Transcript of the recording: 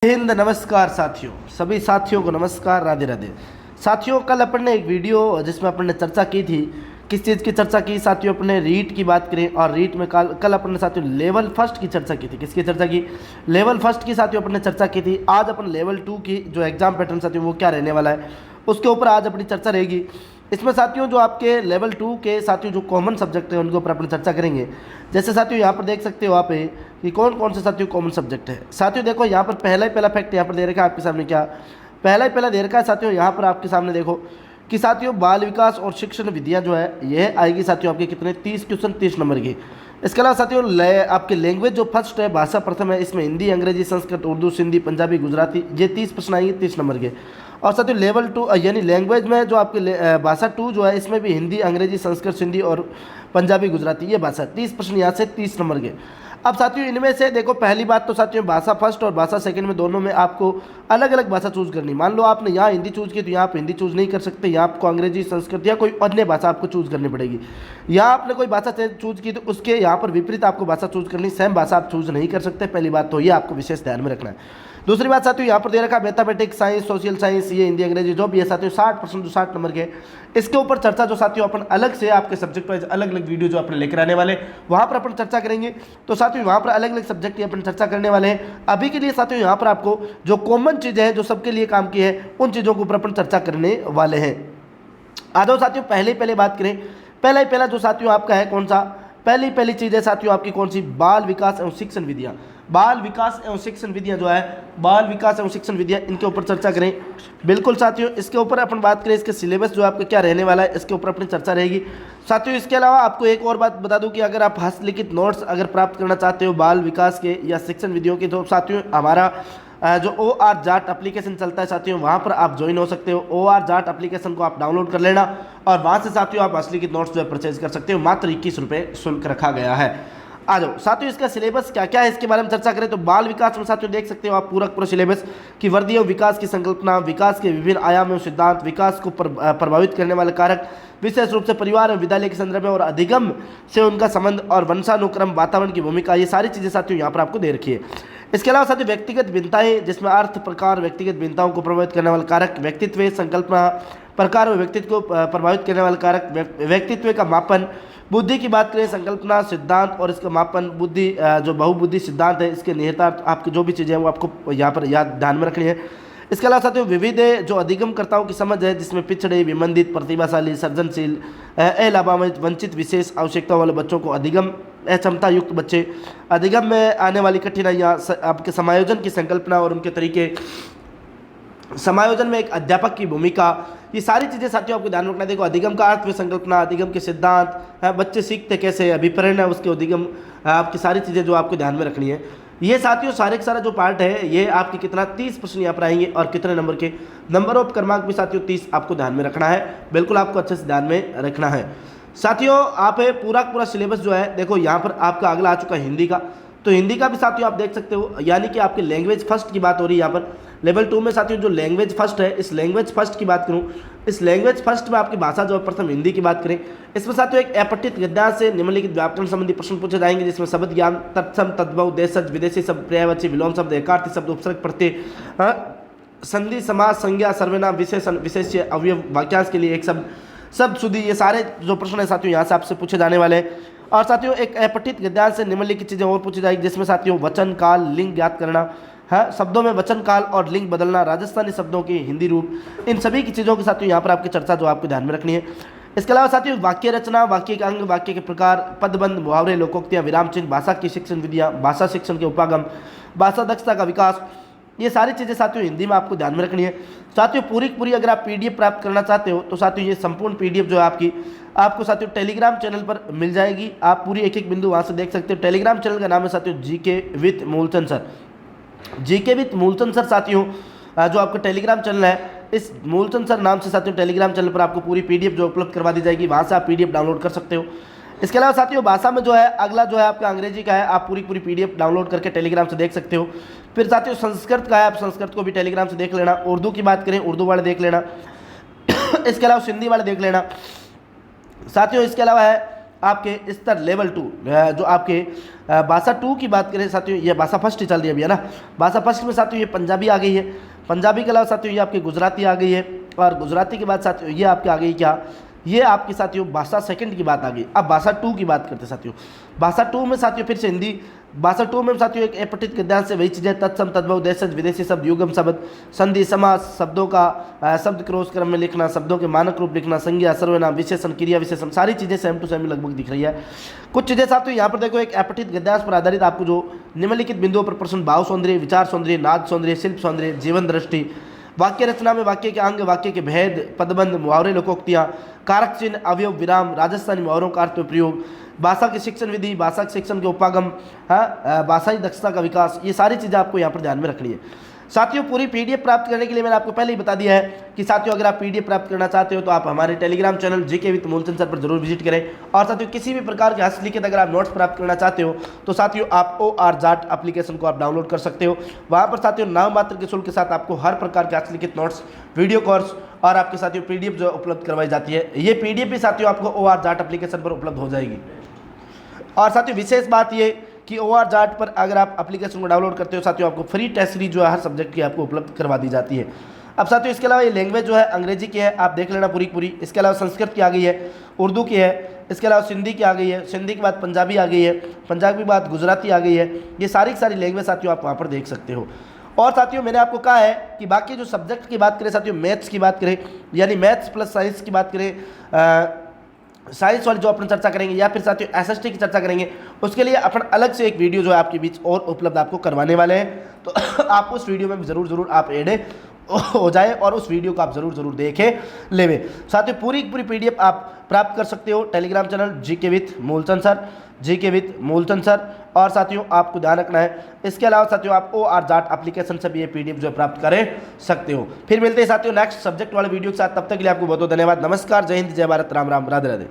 हिंद। नमस्कार साथियों, सभी साथियों को नमस्कार, राधे राधे। साथियों, कल अपन ने एक वीडियो जिसमें अपन ने चर्चा की थी, किस चीज़ की चर्चा की साथियों, अपने रीट की बात करें। और रीट में कल अपन ने साथियों लेवल फर्स्ट की चर्चा की थी। किसकी चर्चा की? लेवल फर्स्ट की साथियों अपन ने चर्चा की थी। आज अपन लेवल 2 की जो एग्जाम पैटर्न साथियों वो क्या रहने वाला है उसके ऊपर आज अपनी चर्चा रहेगी। इसमें साथियों जो आपके लेवल 2 के साथियों जो कॉमन सब्जेक्ट है उनके ऊपर अपन चर्चा करेंगे। जैसे साथियों यहाँ पर देख सकते हो आप कि कौन कौन से साथियों कॉमन सब्जेक्ट है। साथियों देखो यहाँ पर पहला फैक्ट यहाँ पर दे रखा है आपके सामने। क्या पहला दे रखा है साथियों? यहाँ पर आपके सामने देखो कि साथियों बाल विकास और शिक्षण विधियाँ जो है यह आएगी साथियों आपके कितने 30 क्वेश्चन 30 नंबर की। इसके अलावा साथियों आपके लैंग्वेज जो फर्स्ट है, भाषा प्रथम है, इसमें हिंदी, अंग्रेजी, संस्कृत, उर्दू, सिंधी, पंजाबी, गुजराती, ये 30 प्रश्न आएंगे 30 नंबर के। और साथियों लेवल 2 यानी लैंग्वेज में जो आपके भाषा 2 जो है इसमें भी हिंदी, अंग्रेजी, संस्कृत, सिंधी और पंजाबी, गुजराती ये भाषा 30 प्रश्न यहाँ से 30 नंबर के। अब साथियों इनमें से देखो, पहली बात तो साथियों भाषा फर्स्ट और भाषा सेकंड में दोनों में आपको अलग अलग भाषा चूज करनी। मान लो आपने यहाँ हिंदी चूज की तो यहाँ आप हिंदी चूज नहीं कर सकते, यहाँ आपको अंग्रेजी, संस्कृत या कोई अन्य भाषा आपको चूज करनी पड़ेगी। यहाँ आपने कोई भाषा चूज की तो उसके यहाँ पर विपरीत आपको भाषा चूज करनी, सेम भाषा आप चूज नहीं कर सकते। पहली बात तो ये आपको विशेष ध्यान में रखना है। दूसरी बात साथियों यहाँ पर दे रखा मैथमेटिक्स, साइंस, सोशल साइंस, ये हिंदी, अंग्रेजी जो भी है साथियों 60% जो 60 नंबर के। इसके ऊपर चर्चा जो साथियों अपन अलग से आपके सब्जेक्ट वाइज अलग अलग वीडियो जो अपने लेकर आने वाले वहाँ पर अपन चर्चा करेंगे। तो साथियों वहाँ पर अलग अलग सब्जेक्ट की अपन चर्चा करने वाले हैं। अभी के लिए साथियों यहाँ पर आपको जो कॉमन चीज़ें हैं जो सबके लिए काम की है उन चीज़ों के ऊपर अपन चर्चा करने वाले हैं। आ जाओ साथियों पहले बात करें। पहला जो साथियों आपका है कौन सा? पहली चीज़ है साथियों आपकी कौन सी? बाल विकास एवं शिक्षण विधियाँ। बाल विकास एवं शिक्षण विधियाँ जो है, बाल विकास एवं शिक्षण विधियाँ, इनके ऊपर चर्चा करें। बिल्कुल साथियों, इसके ऊपर अपन बात करें, इसके सिलेबस जो आपका क्या रहने वाला है इसके ऊपर अपनी चर्चा रहेगी। साथियों इसके अलावा आपको एक और बात बता दूं कि अगर आप हस्तलिखित नोट्स अगर प्राप्त करना चाहते हो बाल विकास के या शिक्षण विधियों के, तो साथियों हमारा जो OR जाट एप्लीकेशन चलता है साथियों वहाँ पर आप ज्वाइन हो सकते हो। OR जाट एप्लीकेशन को आप डाउनलोड कर लेना और वहाँ से साथियों आप हस्तलिखित नोट्स जो है परचेज कर सकते हो। मात्र 21 रुपये शुल्क रखा गया है। आ जाओ साथियों इसका सिलेबस क्या क्या है इसके बारे में चर्चा करें। तो बाल विकास में साथियों देख सकते हो आप पूरा सिलेबस की वर्दी एवं विकास की संकल्पना, विकास के विभिन्न आयाम एवं सिद्धांत, विकास को प्रभावित करने वाले कारक, विशेष रूप से परिवार एवं विद्यालय के संदर्भ में, और अधिगम से उनका संबंध, और वंशानुक्रम, वातावरण की भूमिका, ये सारी चीज़ें साथियों यहाँ पर आपको दे रखी है। इसके अलावा साथियों व्यक्तिगत भिन्नताएं, जिसमें अर्थ, प्रकार, व्यक्तिगत भिन्नताओं को प्रभावित करने वाले कारक, व्यक्तित्व, संकल्पना, प्रकार और व्यक्तित्व को प्रभावित करने वाले कारक, व्यक्तित्व का मापन, बुद्धि की बात करें, संकल्पना, सिद्धांत और इसका मापन, बुद्धि जो बहुबुद्धि सिद्धांत है इसके निहितार्थ, आपकी जो भी चीज़ें हैं वो आपको यहाँ पर याद ध्यान में रखनी है। इसके अलावा साथियों विविध जो अधिगमकर्ताओं की समझ है, जिसमें पिछड़े, विमंदित, प्रतिभाशाली, सृजनशील, अलाभावित, वंचित, विशेष आवश्यकताओं वाले बच्चों को, अधिगम अक्षमता युक्त बच्चे, अधिगम में आने वाली कठिनाइयाँ, आपके समायोजन की संकल्पना और उनके तरीके, समायोजन में एक अध्यापक की भूमिका, ये सारी चीज़ें साथियों आपको ध्यान में रखना है। देखो अधिगम का अर्थ में संकल्पना, अधिगम के सिद्धांत, बच्चे सीखते कैसे, अभिप्रेरण है उसके अधिगम, आपकी सारी चीज़ें जो आपको ध्यान में रखनी है। ये साथियों सारे का सारा जो पार्ट है ये आपके कितना 30 प्रश्न यहाँ पर आएंगे और कितने नंबर के, नंबर ऑफ क्रमांक भी साथियों 30 आपको ध्यान में रखना है। बिल्कुल आपको अच्छे से ध्यान में रखना है साथियों। आप पूरा सिलेबस जो है देखो यहाँ पर आपका अगला आ चुका है हिंदी का। तो हिंदी का भी साथियों आप देख सकते हो, यानी कि आपके लैंग्वेज फर्स्ट की बात हो रही है यहाँ पर। लेवल 2 में साथियों जो लैंग्वेज फर्स्ट है, इस लैंग्वेज फर्स्ट की बात करूँ, इस लैंग्वेज फर्स्ट में आपकी भाषा जो प्रथम हिंदी की बात करें, इसमें साथियों एक अपठित गद्यांश से निम्नलिखित व्याकरण संबंधी प्रश्न पूछे जाएंगे, जिसमें शब्द ज्ञान, तत्सम, तद्भव, देशज, विदेशी शब्द, पर्यायवाची, विलोम शब्द, एकार्थी शब्द, उपसर्ग, प्रत्यय, संधि, समास, संज्ञा, सर्वनाम, विशेषण, विशेष्य, अवयव, वाक्यांश के लिए एक शब्द शुद्धि, ये सारे जो प्रश्न है साथियों यहाँ से आपसे पूछे जाने वाले हैं। और साथियों एक अपठित गद्यांश से निम्नलिखित चीज़ें और पूछी जाएगी, जिसमें साथियों वचन, काल, लिंग ज्ञात करना है, शब्दों में वचन, काल और लिंग बदलना, राजस्थानी शब्दों के हिंदी रूप, इन सभी की चीज़ों के साथियों यहाँ पर आपकी चर्चा जो आपको ध्यान में रखनी है। इसके अलावा साथियों वाक्य रचना, वाक्य के अंग, वाक्य के प्रकार, पदबंध, मुहावरे, लोकोक्तियाँ, विराम चिन्ह, भाषा की शिक्षण विधियाँ, भाषा शिक्षण के उपागम, भाषा दक्षता का विकास, ये सारी चीज़ें साथियों हिंदी में आपको ध्यान में रखनी है। साथियों पूरी अगर आप PDF प्राप्त करना चाहते हो तो साथियों ये संपूर्ण PDF जो है आपको साथियों टेलीग्राम चैनल पर मिल जाएगी। आप पूरी एक बिंदु वहाँ से देख सकते हो। टेलीग्राम चैनल का नाम है साथियों GK with Moolchand sir. GK with Moolchand sir साथियों जो आपका टेलीग्राम चैनल है, इस मूलचंद सर नाम से साथियों टेलीग्राम चैनल पर आपको पूरी PDF जो उपलब्ध करवा दी जाएगी, वहाँ से आप PDF डाउनलोड कर सकते हो। इसके अलावा साथियों भाषा में जो है अगला जो है आपका अंग्रेजी का है, आप पूरी PDF डाउनलोड करके टेलीग्राम से देख सकते हो। फिर साथियों संस्कृत का है, आप संस्कृत को भी टेलीग्राम से देख लेना। उर्दू की बात करें, उर्दू वाले देख लेना। इसके अलावा सिंधी वाले देख लेना साथियों। इसके अलावा है आपके स्तर लेवल 2, जो आपके भाषा 2 की बात करें साथियों, ये भाषा फर्स्ट चल रही है अभी है ना। भाषा फर्स्ट में साथियों ये पंजाबी आ गई है, पंजाबी के अलावा साथियों ये आपकी गुजराती आ गई है, और गुजराती के बाद साथियों ये आपके आ गई क्या, ये आपकी साथियों भाषा सेकंड की बात आ गई। अब भाषा 2 की बात करते हैं साथियों। भाषा 2 में साथियों फिर से हिंदी, भाषा 2 में साथियों एक अपठित गद्यांश से वही चीज़ें तत्सम तद्भव देशज विदेशी शब्द युगम शब्द संधि समास, शब्दों का शब्द क्रॉस क्रम में लिखना, शब्दों के मानक रूप लिखना, संज्ञा सर्वनाम विशेषण क्रिया विशेषण, सारी चीज़ें सेम टू सेम लगभग दिख रही है। कुछ चीज़ें साथियों यहाँ पर देखो, एक अपठित गद्यांश पर आधारित आपको जो निम्नलिखित बिंदुओं पर प्रश्न भाव सौंदर्य, विचार सौंदर्य, नाद सौंदर्य, शिल्प सौंदर्य, जीवन दृष्टि, वाक्य रचना में वाक्य के अंग, वाक्य के भेद, पदबंध, मुहावरे, लोकोक्तियाँ, कारक चिन्ह, अवयव, विराम, राजस्थानी मुहावरों का अर्थ प्रयोग, भाषा की शिक्षण विधि, भाषा के शिक्षण के उपागम, भाषाई दक्षता का विकास, ये सारी चीज़ें आपको यहाँ पर ध्यान में रखनी है। साथियों पूरी पीडीएफ प्राप्त करने के लिए मैंने आपको पहले ही बता दिया है कि साथियों अगर आप पीडीएफ प्राप्त करना चाहते हो तो आप हमारे Telegram channel GK with Moolchand sir पर जरूर विजिट करें। और साथियों किसी भी प्रकार के हस्तलिखित अगर आप नोट्स प्राप्त करना चाहते हो तो साथियों आप OR जाट एप्लीकेशन को आप डाउनलोड कर सकते हो। वहाँ पर साथियों नाम मात्र के शुल्क के साथ आपको हर प्रकार के हस्तलिखित नोट्स, वीडियो कोर्स और आपके साथियों पीडीएफ जो उपलब्ध करवाई जाती है। ये पीडीएफ भी साथियों आपको OR जाट एप्लीकेशन पर उपलब्ध हो जाएगी। और साथियों विशेष बात ये कि OR जाट पर अगर आप एप्लीकेशन को डाउनलोड करते हो साथियों आपको फ्री टेस्ट सीरीज जो है हर सब्जेक्ट की आपको उपलब्ध करवा दी जाती है। अब साथियों इसके अलावा ये लैंग्वेज जो है अंग्रेजी की है, आप देख लेना पूरी पूरी। इसके अलावा संस्कृत की आ गई है, उर्दू की है, इसके अलावा सिंधी की आ गई है, सिंधी के बाद पंजाबी आ गई है, पंजाबी के बाद गुजराती आ गई है। ये सारी की सारी लैंग्वेज साथियों आप वहाँ पर देख सकते हो। और साथियों मैंने आपको कहा है कि बाकी जो सब्जेक्ट की बात करें साथियों, मैथ्स की बात करें यानी मैथ्स प्लस साइंस की बात करें, साइंस वाली जो अपन चर्चा करेंगे या फिर साथियों SST की चर्चा करेंगे, उसके लिए अपन अलग से एक वीडियो जो है आपके बीच और उपलब्ध आपको करवाने वाले हैं। तो आप उस वीडियो में ज़रूर आप ऐड हो जाए और उस वीडियो को आप ज़रूर देखें लेवे। साथियों पूरी पीडीएफ आप प्राप्त कर सकते हो Telegram channel GK with Moolchand sir, GK with Moolchand sir. और साथियों आपको ध्यान रखना है, इसके अलावा साथियों आप OR जाट एप्लीकेशन से भी ये पीडीएफ जो है प्राप्त कर सकते हो। फिर मिलते हैं साथियों नेक्स्ट सब्जेक्ट वाले वीडियो के साथ, तब तक के लिए आपको बहुत बहुत धन्यवाद। नमस्कार, जय हिंद, जय भारत, राम राम, राधे राधे।